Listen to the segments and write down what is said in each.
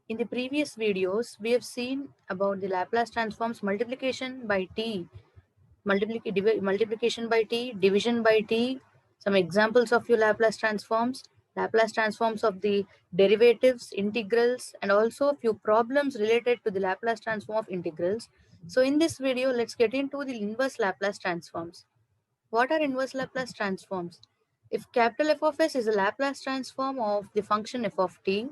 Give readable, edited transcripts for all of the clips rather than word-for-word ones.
In the previous videos, we have seen about the Laplace transforms multiplication by t, multiplication by t, division by t, some examples of your Laplace transforms of the derivatives, integrals, and also a few problems related to the Laplace transform of integrals. So in this video, let's get into the inverse Laplace transforms. What are inverse Laplace transforms? If capital F of s is a Laplace transform of the function f of t,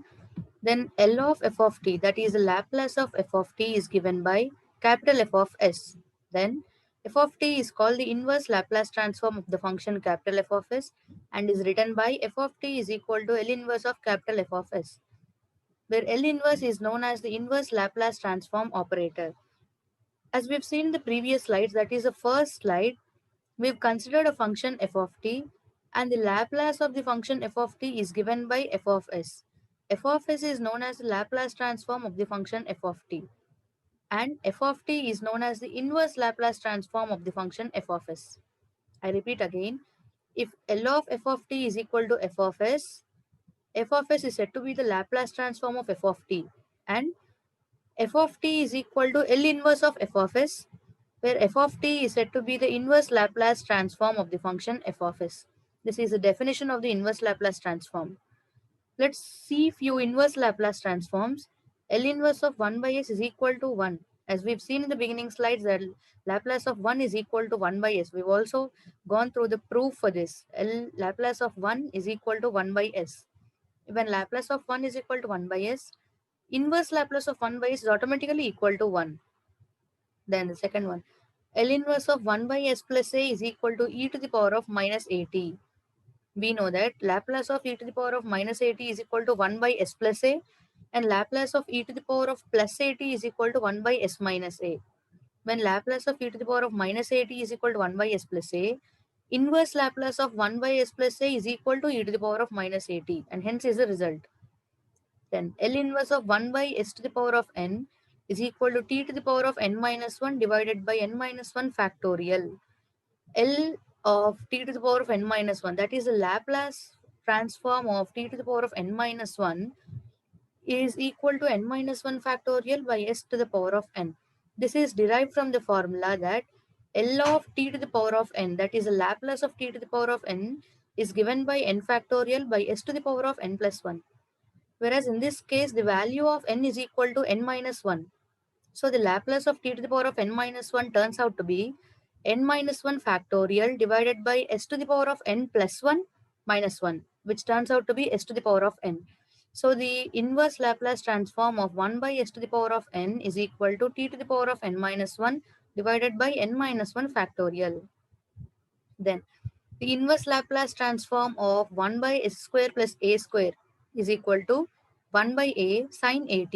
then L of f of t, that is the Laplace of f of t, is given by capital F of s. Then f of t is called the inverse Laplace transform of the function capital F of s and is written by f of t is equal to L inverse of capital F of s, where L inverse is known as the inverse Laplace transform operator. As we've seen in the previous slides, that is the first slide, we've considered a function f of t and the Laplace of the function f of t is given by f of s. F of s is known as the Laplace transform of the function f of t and f of t is known as the inverse Laplace transform of the function f of s. I repeat again, if L of f of t is equal to f of s is said to be the Laplace transform of f of t and f of t is equal to L inverse of f of s, where f of t is said to be the inverse Laplace transform of the function f of s. This is the definition of the inverse Laplace transform. Let's see few inverse Laplace transforms. L inverse of 1 by s is equal to 1. As we've seen in the beginning slides, that Laplace of 1 is equal to 1 by s. We've also gone through the proof for this. Laplace of 1 is equal to 1 by s. When Laplace of 1 is equal to 1 by s, inverse Laplace of 1 by s is automatically equal to 1. Then the second one, L inverse of 1 by s plus a is equal to e to the power of minus at. We know that Laplace of e to the power of minus at is equal to 1 by s plus a and Laplace of e to the power of plus at is equal to 1 by s minus a. When Laplace of e to the power of minus at is equal to 1 by s plus a, inverse Laplace of 1 by s plus a is equal to e to the power of minus at and hence is the result. Then L inverse of 1 by s to the power of n is equal to t to the power of n minus 1 divided by n minus 1 factorial. L of t to the power of n minus 1, that is the Laplace transform of t to the power of n minus 1, is equal to n minus 1 factorial by s to the power of n. This is derived from the formula that L of t to the power of n, that is the Laplace of t to the power of n, is given by n factorial by s to the power of n plus 1. Whereas in this case, the value of n is equal to n minus 1. So the Laplace of t to the power of n minus 1 turns out to be n minus 1 factorial divided by s to the power of n plus 1 minus 1, which turns out to be s to the power of n. So the inverse Laplace transform of 1 by s to the power of n is equal to t to the power of n minus 1 divided by n minus 1 factorial. Then the inverse Laplace transform of 1 by s square plus a square is equal to 1 by a sine at.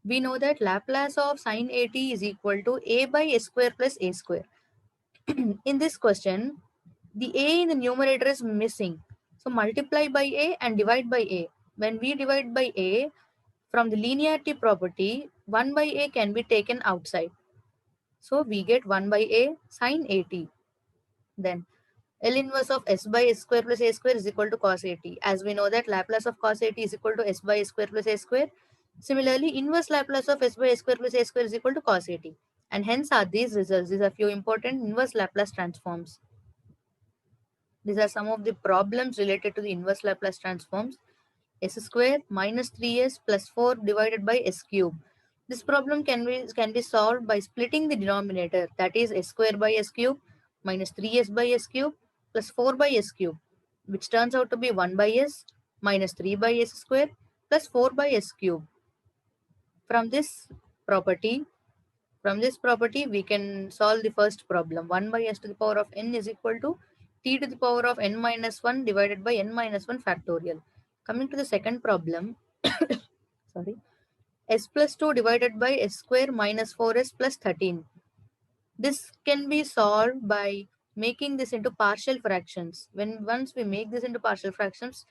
We know that Laplace of sine at is equal to a by s square plus a square. In this question, the a in the numerator is missing. So multiply by a and divide by a. When we divide by a, from the linearity property, 1 by a can be taken outside. So we get 1 by a sine at. Then L inverse of s by s square plus a square is equal to cos at. As we know that Laplace of cos at is equal to s by s square plus a square. Similarly, inverse Laplace of s by s square plus a square is equal to cos at. And hence are these results. These are few important inverse Laplace transforms. These are some of the problems related to the inverse Laplace transforms. S square minus 3s plus 4 divided by s cube. This problem can be solved by splitting the denominator, that is s square by s cube minus 3s by s cube plus 4 by s cube, which turns out to be 1 by s minus 3 by s square plus 4 by s cube. From this property, we can solve the first problem. 1 by s to the power of n is equal to t to the power of n minus 1 divided by n minus 1 factorial. Coming to the second problem, sorry, s plus 2 divided by s square minus 4s plus 13. This can be solved by making this into partial fractions. Once we make this into partial fractions,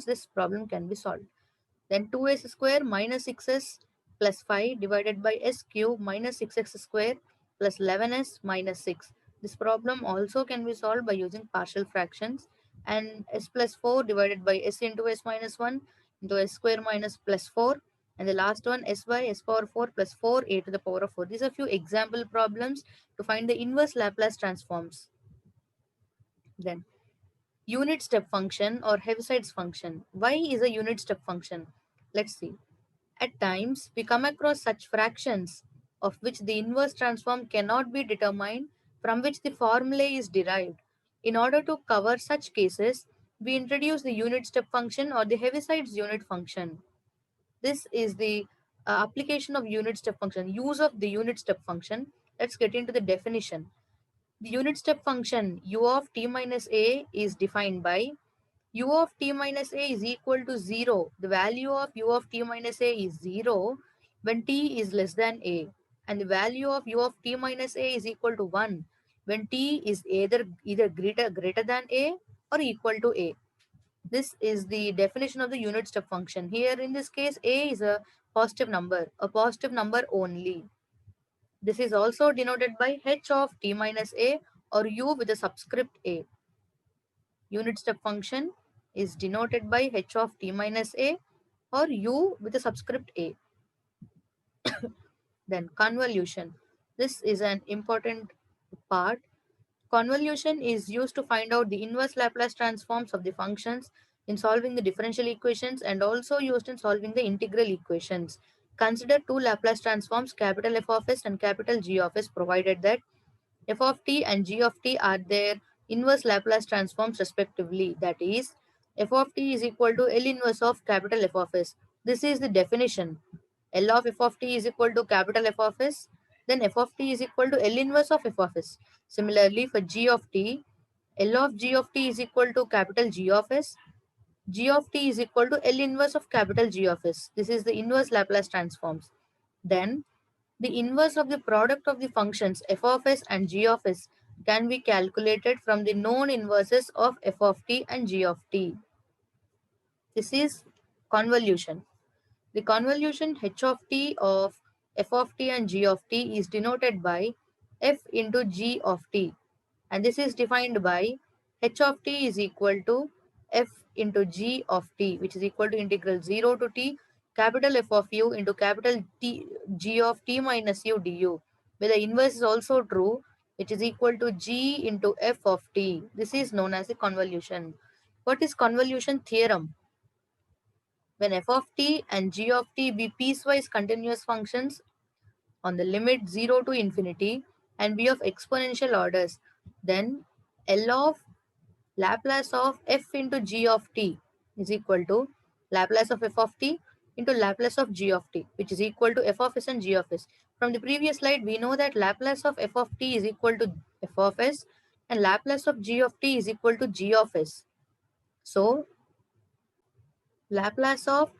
this problem can be solved. Then 2s square minus 6s plus 5 divided by s cube minus 6x square plus 11s minus 6. This problem also can be solved by using partial fractions, and s plus 4 divided by s into s minus 1 into s square minus plus 4 And the last one, s by s power 4 plus 4a to the power of 4. These are few example problems to find the inverse Laplace transforms. Then unit step function or Heaviside function. Why is a unit step function? Let's see. At times, we come across such fractions of which the inverse transform cannot be determined, from which the formulae is derived. In order to cover such cases, we introduce the unit step function or the Heaviside's unit function. This is the application of unit step function, use of the unit step function. Let's get into the definition. The unit step function u of t minus a is defined by u of t minus a is equal to 0. The value of u of t minus a is 0 when t is less than a. And the value of u of t minus a is equal to 1 when t is either greater than a or equal to a. This is the definition of the unit step function. Here in this case, a is a positive number only. This is also denoted by h of t minus a or u with a subscript a. Unit step function is denoted by h of t minus a or u with a subscript a. Then convolution. This is an important part. Convolution is used to find out the inverse Laplace transforms of the functions in solving the differential equations and also used in solving the integral equations. Consider two Laplace transforms, capital F of s and capital G of s, provided that f of t and g of t are their inverse Laplace transforms respectively. That is, f of t is equal to L inverse of capital F of s. This is the definition. L of f of t is equal to capital F of s, then f of t is equal to L inverse of f of s. Similarly, for g of t, L of g of t is equal to capital G of s. G of t is equal to L inverse of capital G of s. This is the inverse Laplace transforms. Then, the inverse of the product of the functions f of s and g of s can be calculated from the known inverses of f of t and g of t. This is convolution. The convolution h of t of f of t and g of t is denoted by f into g of t, and this is defined by h of t is equal to f into g of t, which is equal to integral 0 to t capital F of u into capital T g of t minus u du, where the inverse is also true, which is equal to g into f of t. This is known as a convolution. What is convolution theorem? When f of t and g of t be piecewise continuous functions on the limit 0 to infinity and be of exponential orders, then L of Laplace of f into g of t is equal to Laplace of f of t into Laplace of g of t, which is equal to f of s and g of s. From the previous slide, we know that Laplace of f of t is equal to f of s and Laplace of g of t is equal to g of s. So, Laplace of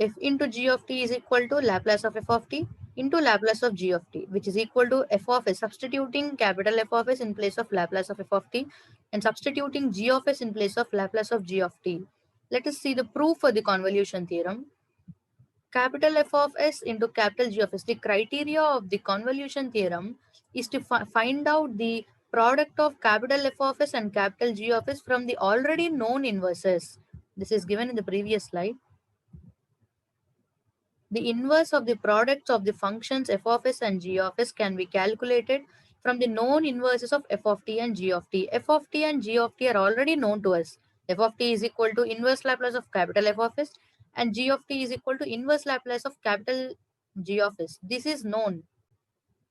f into g of t is equal to Laplace of f of t into Laplace of g of t, which is equal to f of s, substituting capital F of s in place of Laplace of f of t and substituting g of s in place of Laplace of g of t. Let us see the proof for the convolution theorem. Capital F of s into capital G of s. The criteria of the convolution theorem is to find out the product of capital F of s and capital G of s from the already known inverses. This is given in the previous slide. The inverse of the products of the functions f of s and g of s can be calculated from the known inverses of f of t and g of t. F of t and g of t are already known to us. F of t is equal to inverse Laplace of capital F of s and g of t is equal to inverse Laplace of capital G of s. This is known.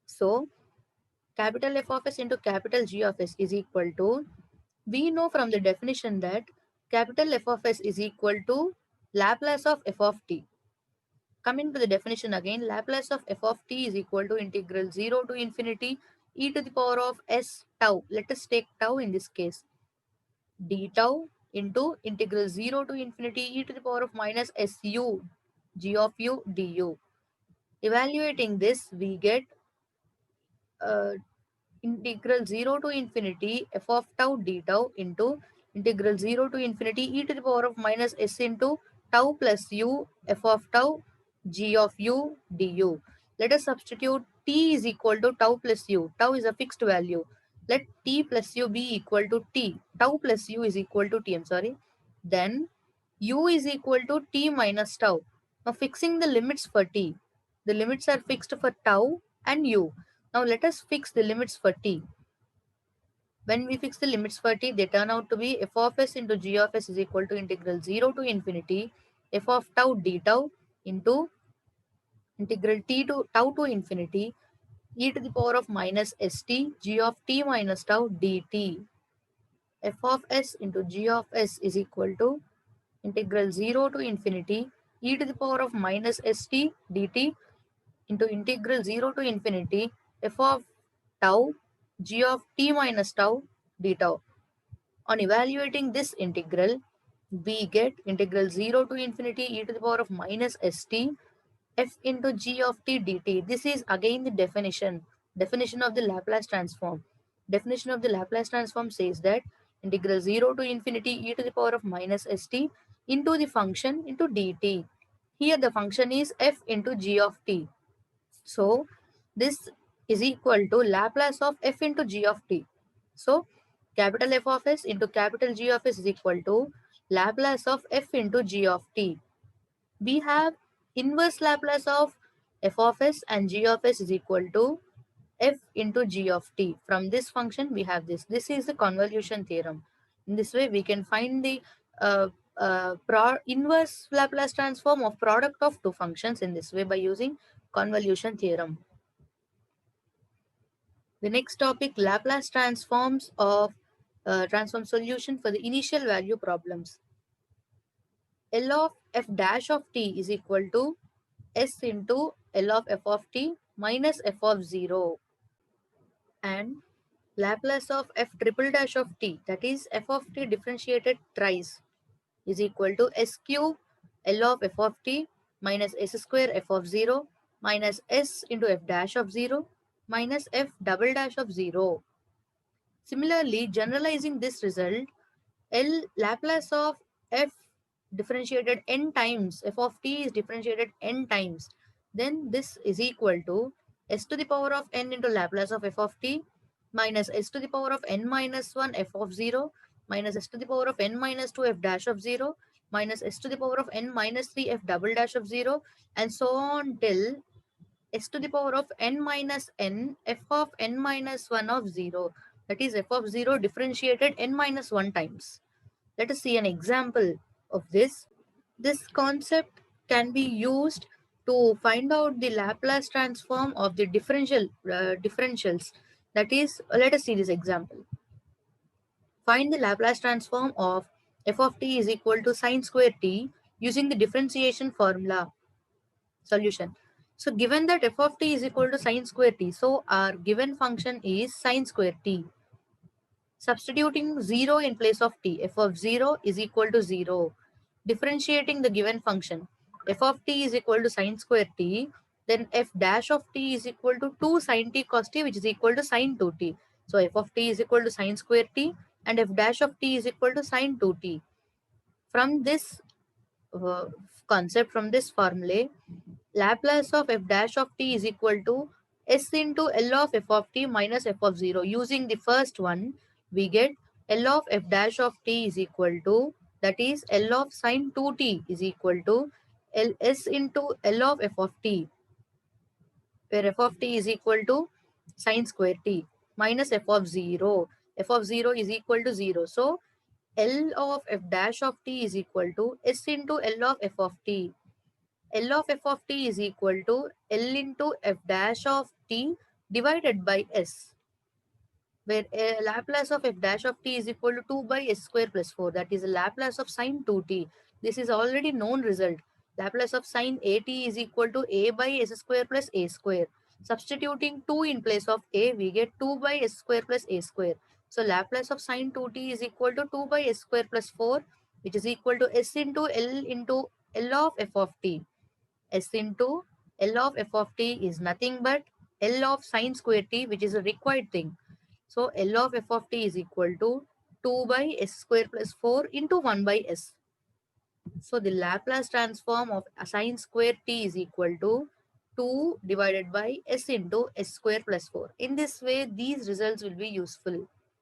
So, capital F of s into capital G of s is equal to, we know from the definition that capital F of s is equal to Laplace of f of t. Coming to the definition again, Laplace of f of t is equal to integral 0 to infinity e to the power of s tau. Let us take tau in this case. D tau into integral 0 to infinity e to the power of minus su g of u du. Evaluating this, we get uh, integral 0 to infinity f of tau d tau into integral 0 to infinity e to the power of minus s into tau plus u f of tau g of u du. Let us substitute t is equal to tau plus u. Tau is a fixed value. Let t plus u be equal to t. Tau plus u is equal to t. I'm sorry. Then u is equal to t minus tau. Now fixing the limits for t. The limits are fixed for tau and u. Now let us fix the limits for t. When we fix the limits for t, they turn out to be f of s into g of s is equal to integral 0 to infinity f of tau d tau into integral t to tau to infinity e to the power of minus st g of t minus tau dt. F of s into g of s is equal to integral 0 to infinity e to the power of minus st dt into integral 0 to infinity f of tau g of t minus tau d tau. On evaluating this integral, we get integral 0 to infinity e to the power of minus st f into g of t dt. This is again the definition of the Laplace transform. Definition of the Laplace transform says that integral 0 to infinity e to the power of minus st into the function into dt. Here the function is f into g of t. So this is equal to Laplace of f into g of t. So capital F of s into capital G of s is equal to Laplace of f into g of t. We have inverse Laplace of f of s and g of s is equal to f into g of t. From this function we have this. This is the convolution theorem. In this way we can find the uh, inverse Laplace transform of product of two functions in this way by using convolution theorem. The next topic, Laplace transforms of transform solution for the initial value problems. L of f dash of t is equal to s into L of f of t minus f of 0, and Laplace of f triple dash of t, that is f of t differentiated thrice, is equal to s cube L of f of t minus s square f of 0 minus s into f dash of 0 minus f double dash of 0. Similarly, generalizing this result, L Laplace of f differentiated n times, f of t is differentiated n times, then this is equal to s to the power of n into Laplace of f of t minus s to the power of n minus 1 f of 0 minus s to the power of n minus 2 f dash of 0 minus s to the power of n minus 3 f double dash of 0, and so on till s to the power of n minus n f of n minus 1 of 0, that is f of 0 differentiated n minus 1 times. Let us see an example of this. This concept can be used to find out the Laplace transform of the differentials. That is, let us see this example. Find the Laplace transform of f of t is equal to sine square t using the differentiation formula. Solution. So given that f of t is equal to sine square t, so our given function is sine square t. Substituting 0 in place of t, f of 0 is equal to 0. Differentiating the given function, f of t is equal to sine square t, then f dash of t is equal to 2 sine t cos t, which is equal to sine 2t. So f of t is equal to sine square t and f dash of t is equal to sine 2t. From this uh, concept, from this formula, Laplace of f dash of t is equal to s into L of f of t minus f of 0. Using the first one, we get L of f dash of t is equal to, that is L of sine 2t is equal to s into L of f of t, where f of t is equal to sine square t minus f of 0. F of 0 is equal to 0. So L of f dash of t is equal to s into L of f of t. L of f of t is equal to L into f dash of t divided by s, where Laplace of f dash of t is equal to 2 by s square plus 4. That is Laplace of sine 2t. This is already known result. Laplace of sine at is equal to a by s square plus a square. Substituting 2 in place of a, we get 2 by s square plus a square. So Laplace of sine 2t is equal to 2 by s square plus 4, which is equal to s into L of f of t. S into L of f of t is nothing but L of sine square t, which is a required thing. So L of f of t is equal to 2 by s square plus 4 into 1 by s. So the Laplace transform of sine square t is equal to 2 divided by s into s square plus 4. In this way, these results will be useful.